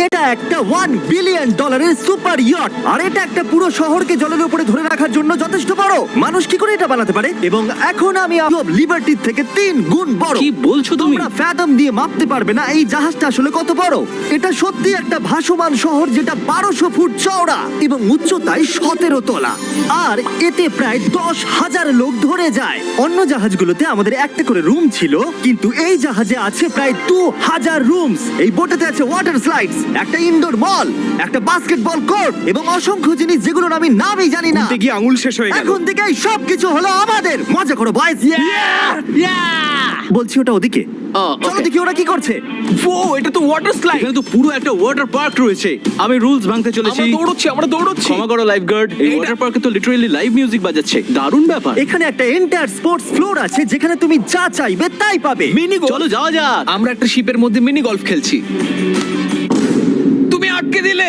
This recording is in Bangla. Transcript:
এটা একটা $1 বিলিয়ন সুপার ইয়ট, আর এটা একটা পুরো শহরকে জলের উপরে ধরে রাখার জন্য যথেষ্ট বড়। মানুষ কি করে এটা বানাতে পারে? এবং এখন আমি লিবার্টি থেকে 3 গুণ বড়। কি বলছো তুমি? তোমরা ফ্যাথম দিয়ে মাপতে পারবে না এই জাহাজটা আসলে কত বড়। এটা সত্যি একটা ভাসমান শহর যেটা 1200 ফুট চওড়া এবং উচ্চতায় 17 তলা, আর এতে প্রায় 10,000 লোক ধরে যায়। অন্য জাহাজগুলোতে আমাদের একটা করে রুম ছিল, কিন্তু এই জাহাজে আছে প্রায় 2000 রুমস। এই বোটেতে আছে ওয়াটার স্লাইডস, একটা ইনডোর মল, একটা বাস্কেটবল কোর্ট এবং অসংখ্য জিনিস যেগুলোর আমি নামই জানি না। উঠতে গিয়ে আঙুল শেষ হয়ে গেল। এখন থেকে এই সবকিছু হলো আমাদের। মজা করো বয়েজ। বলছি ওটা ওদিকে। চলো দেখি ওরা কি করছে। ও, এটা তো ওয়াটার স্লাইড। এখানে তো পুরো একটা ওয়াটার পার্ক রয়েছে। আমি রুলস ভাঙতে চলেছি। আমরা দৌড়চ্ছি। ক্ষমা করো লাইফ গার্ড, এই ওয়াটার পার্কে তো লিটারালি লাইভ মিউজিক বাজাচ্ছে। দারুণ ব্যাপার। এখানে একটা এন্টায়ার স্পোর্টস ফ্লোর আছে যেখানে তুমি যা চাইবে তাই পাবে। মিনি চলো যাওয়া যাক। আমরা একটা শিপের মধ্যে মিনি গলফ খেলছি। তুমি আটকে দিলে।